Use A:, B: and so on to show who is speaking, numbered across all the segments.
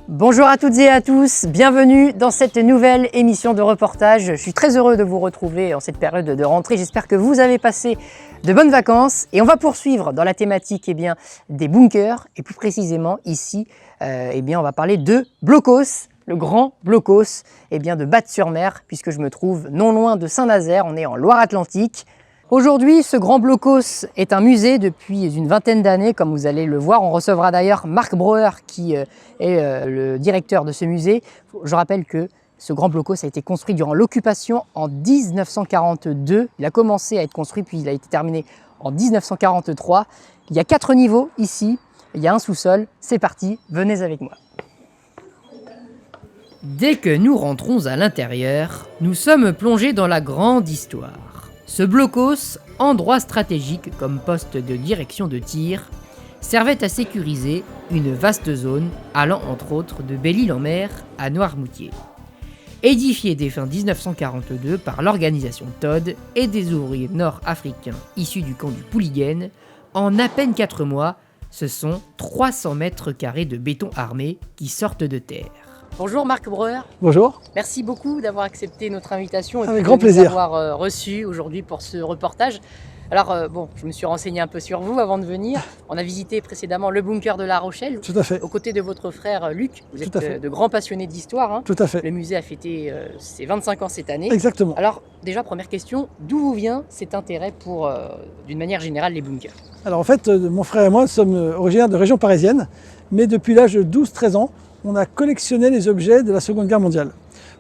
A: Bonjour à toutes et à tous, bienvenue dans cette nouvelle émission de reportage. Je suis très heureux de vous retrouver en cette période de rentrée. J'espère que vous avez passé de bonnes vacances et on va poursuivre dans la thématique des bunkers et plus précisément ici, on va parler de Blockhaus, le grand Blockhaus de Batte-sur-Mer puisque je me trouve non loin de Saint-Nazaire, on est en Loire-Atlantique. Aujourd'hui, ce grand Blockhaus est un musée depuis une vingtaine d'années, comme vous allez le voir. On recevra d'ailleurs Marc Breuer, qui est le directeur de ce musée. Je rappelle que ce grand Blockhaus a été construit durant l'occupation en 1942. Il a commencé à être construit, puis il a été terminé en 1943. Il y a 4 niveaux ici, il y a un sous-sol. C'est parti, venez avec moi. Dès que nous rentrons à l'intérieur, nous sommes plongés dans la grande histoire. Ce Blockhaus, endroit stratégique comme poste de direction de tir, servait à sécuriser une vaste zone allant entre autres de Belle-Île-en-Mer à Noirmoutier. Édifié dès fin 1942 par l'organisation Todt et des ouvriers nord-africains issus du camp du Pouliguen, en à peine 4 mois, ce sont 300 mètres carrés de béton armé qui sortent de terre. Bonjour Marc Breuer.
B: Bonjour.
A: Merci beaucoup d'avoir accepté notre invitation et
B: avec
A: de
B: grand plaisir.
A: nous avoir reçus aujourd'hui pour ce reportage. Alors je me suis renseigné un peu sur vous avant de venir. On a visité précédemment le bunker de La Rochelle.
B: Tout à fait.
A: Aux côtés de votre frère Luc. Vous
B: Tout à fait.
A: êtes de grands passionnés d'histoire. Hein.
B: Tout à fait.
A: Le musée a fêté ses 25 ans cette année.
B: Exactement.
A: Alors déjà, première question, d'où vous vient cet intérêt pour, d'une manière générale, les bunkers?
B: Alors en fait, mon frère et moi sommes originaires de région parisienne, mais depuis l'âge de 12-13 ans, on a collectionné les objets de la Seconde Guerre mondiale.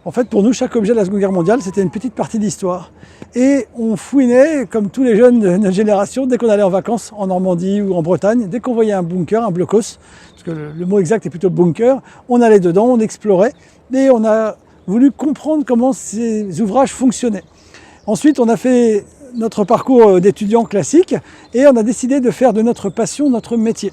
B: En fait, pour nous, chaque objet de la Seconde Guerre mondiale, c'était une petite partie de l'histoire. Et on fouinait, comme tous les jeunes de notre génération, dès qu'on allait en vacances en Normandie ou en Bretagne, dès qu'on voyait un bunker, un Blockhaus, parce que le mot exact est plutôt bunker, on allait dedans, on explorait, et on a voulu comprendre comment ces ouvrages fonctionnaient. Ensuite, on a fait notre parcours d'étudiant classique, et on a décidé de faire de notre passion notre métier.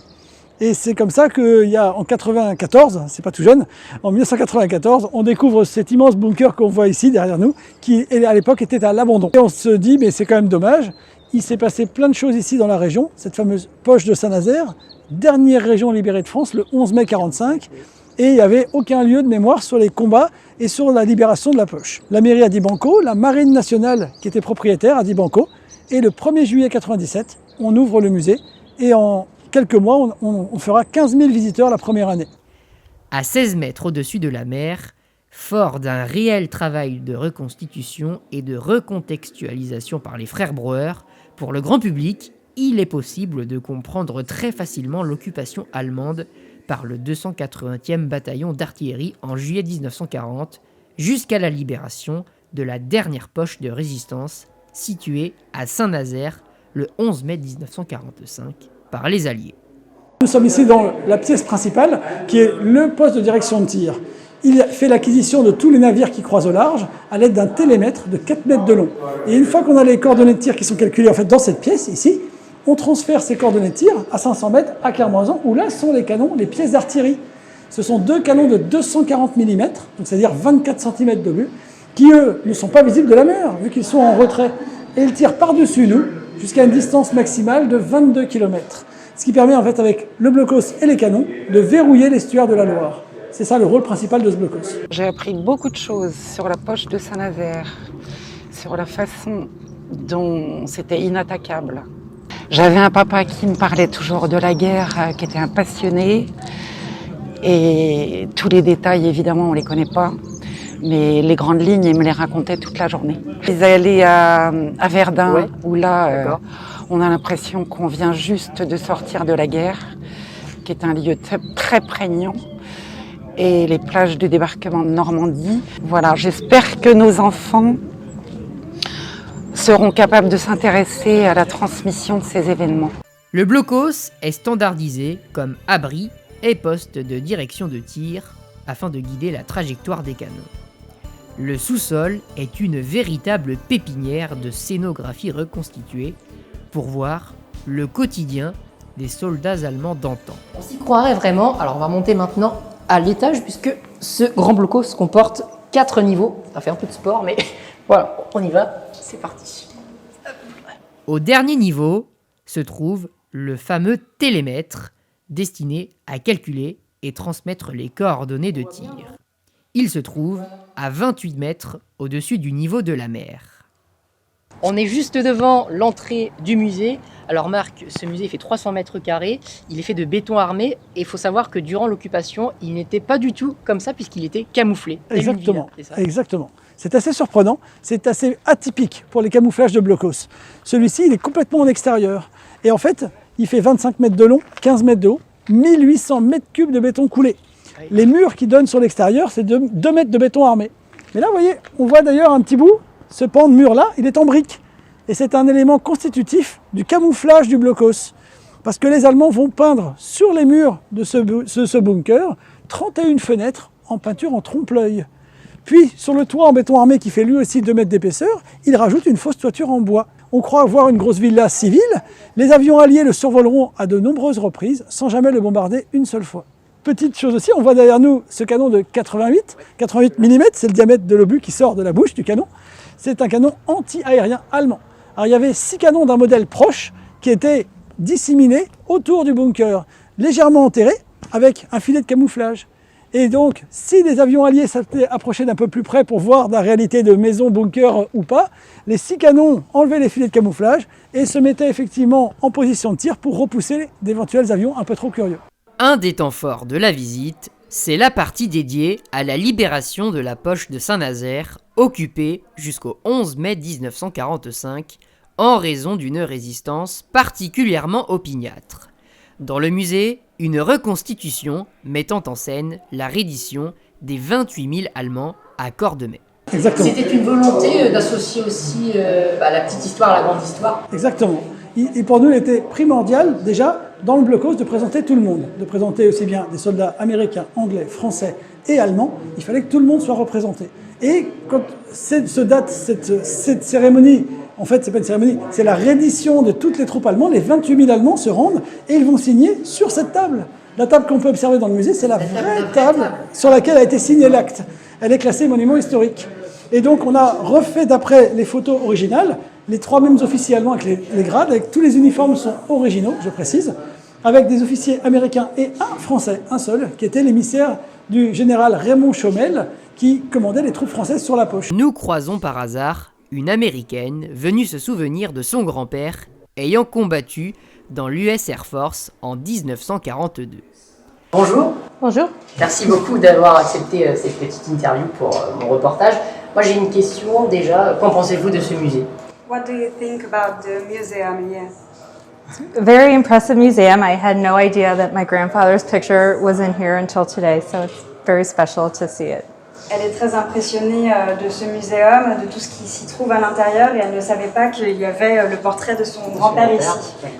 B: Et c'est comme ça qu'il y a en 1994, c'est pas tout jeune, en 1994, on découvre cet immense bunker qu'on voit ici derrière nous, qui à l'époque était à l'abandon. Et on se dit, mais c'est quand même dommage, il s'est passé plein de choses ici dans la région, cette fameuse poche de Saint-Nazaire, dernière région libérée de France, le 11 mai 1945, et il n'y avait aucun lieu de mémoire sur les combats et sur la libération de la poche. La mairie a dit banco, la marine nationale qui était propriétaire a dit banco, et le 1er juillet 1997, on ouvre le musée, et en quelques mois, on fera 15 000 visiteurs la première année.
A: À 16 mètres au-dessus de la mer, fort d'un réel travail de reconstitution et de recontextualisation par les frères Breuer, pour le grand public, il est possible de comprendre très facilement l'occupation allemande par le 280e bataillon d'artillerie en juillet 1940, jusqu'à la libération de la dernière poche de résistance située à Saint-Nazaire le 11 mai 1945. Par les Alliés.
B: Nous sommes ici dans la pièce principale qui est le poste de direction de tir. Il fait l'acquisition de tous les navires qui croisent au large à l'aide d'un télémètre de 4 mètres de long. Et une fois qu'on a les coordonnées de tir qui sont calculées en fait dans cette pièce ici, on transfère ces coordonnées de tir à 500 mètres à Clermont-Auxan où là sont les canons, les pièces d'artillerie. Ce sont 2 canons de 240 mm, donc c'est-à-dire 24 cm d'obus, qui eux ne sont pas visibles de la mer vu qu'ils sont en retrait. Et ils tirent par-dessus nous jusqu'à une distance maximale de 22 km. Ce qui permet en fait avec le Blockhaus et les canons de verrouiller l'estuaire de la Loire. C'est ça le rôle principal de ce Blockhaus.
C: J'ai appris beaucoup de choses sur la poche de Saint-Nazaire, sur la façon dont c'était inattaquable. J'avais un papa qui me parlait toujours de la guerre, qui était un passionné. Et tous les détails, évidemment, on ne les connaît pas. Mais les grandes lignes, il me les racontait toute la journée. Ils allaient à Verdun, ouais. Où là, on a l'impression qu'on vient juste de sortir de la guerre, qui est un lieu très prégnant. Et les plages de débarquement de Normandie. Voilà, j'espère que nos enfants seront capables de s'intéresser à la transmission de ces événements.
A: Le Blockhaus est standardisé comme abri et poste de direction de tir afin de guider la trajectoire des canons. Le sous-sol est une véritable pépinière de scénographie reconstituée pour voir le quotidien des soldats allemands d'antan. On s'y croirait vraiment. Alors on va monter maintenant à l'étage puisque ce grand Blockhaus comporte 4 niveaux. Ça fait un peu de sport mais voilà, on y va, c'est parti. Au dernier niveau se trouve le fameux télémètre destiné à calculer et transmettre les coordonnées de tir. Il se trouve à 28 mètres au-dessus du niveau de la mer. On est juste devant l'entrée du musée. Alors Marc, ce musée fait 300 mètres carrés, il est fait de béton armé et il faut savoir que durant l'occupation, il n'était pas du tout comme ça puisqu'il était camouflé.
B: Exactement, exactement. C'est assez surprenant, c'est assez atypique pour les camouflages de blocos. Celui-ci, il est complètement en extérieur. Et en fait, il fait 25 mètres de long, 15 mètres de haut, 1800 mètres cubes de béton coulé. Les murs qui donnent sur l'extérieur, c'est 2 mètres de béton armé. Mais là, vous voyez, on voit d'ailleurs un petit bout, ce pan de mur-là, il est en briques. Et c'est un élément constitutif du camouflage du blocos. Parce que les Allemands vont peindre sur les murs de ce bunker 31 fenêtres en peinture en trompe-l'œil. Puis, sur le toit en béton armé qui fait lui aussi 2 mètres d'épaisseur, ils rajoutent une fausse toiture en bois. On croit voir une grosse villa civile. Les avions alliés le survoleront à de nombreuses reprises sans jamais le bombarder une seule fois. Petite chose aussi, on voit derrière nous ce canon de 88 mm, c'est le diamètre de l'obus qui sort de la bouche du canon. C'est un canon anti-aérien allemand. Alors il y avait 6 canons d'un modèle proche qui étaient disséminés autour du bunker, légèrement enterrés avec un filet de camouflage. Et donc, si les avions alliés s'étaient approchés d'un peu plus près pour voir la réalité de maison, bunker ou pas, les 6 canons enlevaient les filets de camouflage et se mettaient effectivement en position de tir pour repousser d'éventuels avions un peu trop curieux.
A: Un des temps forts de la visite, c'est la partie dédiée à la libération de la poche de Saint-Nazaire, occupée jusqu'au 11 mai 1945, en raison d'une résistance particulièrement opiniâtre. Dans le musée, une reconstitution mettant en scène la reddition des 28 000 Allemands à Cordemais.
B: Exactement.
A: C'était une volonté d'associer aussi la petite histoire à la grande histoire.
B: Exactement. Et pour nous, il était primordial, déjà, dans le blocos, de présenter tout le monde, de présenter aussi bien des soldats américains, anglais, français et allemands. Il fallait que tout le monde soit représenté. Et quand cette cérémonie, en fait, c'est pas une cérémonie, c'est la reddition de toutes les troupes allemandes. Les 28 000 Allemands se rendent et ils vont signer sur cette table. La table qu'on peut observer dans le musée, c'est la vraie table sur laquelle a été signé l'acte. Elle est classée monument historique. Et donc, on a refait, d'après les photos originales, les 3 mêmes officiers allemands avec les grades, avec tous les uniformes sont originaux, je précise, avec des officiers américains et un français, un seul, qui était l'émissaire du général Raymond Chaumel, qui commandait les troupes françaises sur la poche.
A: Nous croisons par hasard une Américaine venue se souvenir de son grand-père ayant combattu dans l'US Air Force en 1942. Bonjour.
D: Bonjour.
A: Merci beaucoup d'avoir accepté cette petite interview pour mon reportage. Moi j'ai une question déjà, qu'en pensez-vous de ce musée?
E: What do you think about the museum here?
D: A very impressive museum. I had no idea that my grandfather's picture was in here until today, so it's very special to see it.
E: Elle est très impressionnée de ce muséum, de tout ce qui s'y trouve à l'intérieur, et elle ne savait pas qu'il y avait le portrait de son grand-père ici.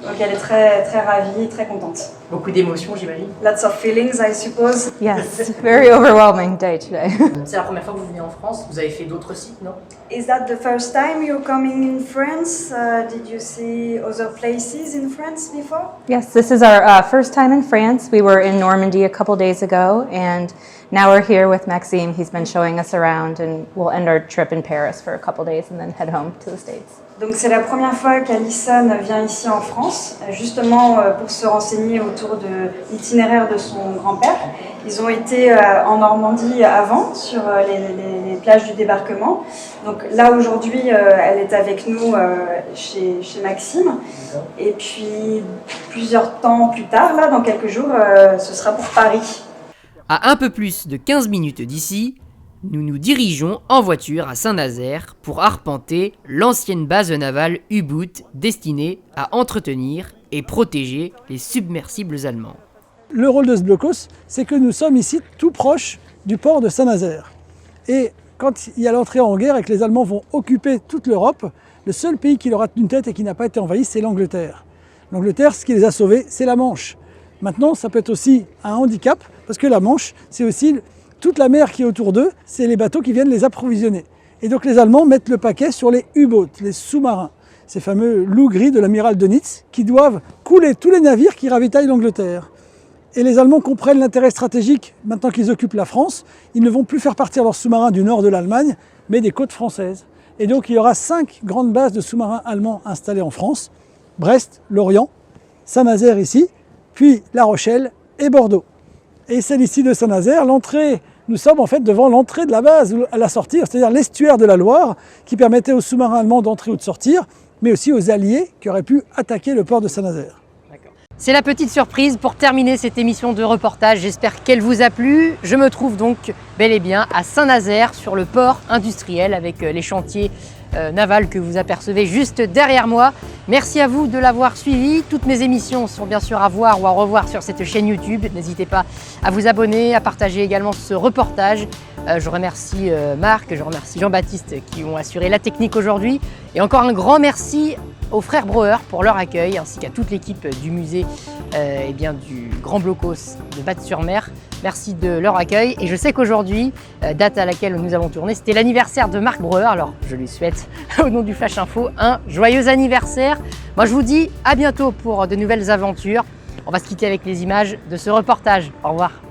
E: Donc elle est très, très ravie, très contente.
A: Beaucoup d'émotions, j'imagine.
E: Lots of feelings, I suppose.
D: Yes, very overwhelming day today.
A: C'est la première fois que vous venez en France. Vous avez fait d'autres sites, non?
E: Is that the first time you're coming in France? Did you see other places in France before?
D: Yes, this is our first time in France. We were in Normandy a couple days ago, and now we're here with Maxime. He's been showing us around, and we'll end our trip in Paris for a couple days and then head home to the States.
E: Donc c'est la première fois qu'Alison vient ici en France, justement pour se renseigner autour de l'itinéraire de son grand-père. Ils ont été en Normandie avant, sur les plages du débarquement. Donc là aujourd'hui, elle est avec nous chez Maxime. Et puis plusieurs temps plus tard, là, dans quelques jours, ce sera pour Paris.
A: À un peu plus de 15 minutes d'ici, nous nous dirigeons en voiture à Saint-Nazaire pour arpenter l'ancienne base navale U-Boot destinée à entretenir et protéger les submersibles allemands.
B: Le rôle de ce blocos, c'est que nous sommes ici tout proche du port de Saint-Nazaire. Et quand il y a l'entrée en guerre et que les Allemands vont occuper toute l'Europe, le seul pays qui leur a tenu tête et qui n'a pas été envahi, c'est l'Angleterre. L'Angleterre, ce qui les a sauvés, c'est la Manche. Maintenant, ça peut être aussi un handicap, parce que la Manche, c'est aussi toute la mer qui est autour d'eux, c'est les bateaux qui viennent les approvisionner. Et donc les Allemands mettent le paquet sur les U-boats, les sous-marins, ces fameux loups gris de l'amiral Dönitz, qui doivent couler tous les navires qui ravitaillent l'Angleterre. Et les Allemands comprennent l'intérêt stratégique, maintenant qu'ils occupent la France, ils ne vont plus faire partir leurs sous-marins du nord de l'Allemagne, mais des côtes françaises. Et donc il y aura 5 grandes bases de sous-marins allemands installées en France, Brest, Lorient, Saint-Nazaire ici, puis La Rochelle et Bordeaux. Et celle ici de Saint-Nazaire, l'entrée, nous sommes en fait devant l'entrée de la base à la sortie, c'est-à-dire l'estuaire de la Loire, qui permettait aux sous-marins allemands d'entrer ou de sortir, mais aussi aux Alliés qui auraient pu attaquer le port de Saint-Nazaire.
A: C'est la petite surprise pour terminer cette émission de reportage. J'espère qu'elle vous a plu. Je me trouve donc bel et bien à Saint-Nazaire, sur le port industriel, avec les chantiers navals que vous apercevez juste derrière moi. Merci à vous de l'avoir suivi. Toutes mes émissions sont bien sûr à voir ou à revoir sur cette chaîne YouTube. N'hésitez pas à vous abonner, à partager également ce reportage. Je remercie Marc, je remercie Jean-Baptiste qui ont assuré la technique aujourd'hui. Et encore un grand merci aux frères Breuer pour leur accueil, ainsi qu'à toute l'équipe du musée du Grand Blocos de Batte-sur-Mer. Merci de leur accueil. Et je sais qu'aujourd'hui, date à laquelle nous avons tourné, c'était l'anniversaire de Marc Breuer. Alors je lui souhaite, au nom du Flash Info, un joyeux anniversaire. Moi je vous dis à bientôt pour de nouvelles aventures. On va se quitter avec les images de ce reportage. Au revoir.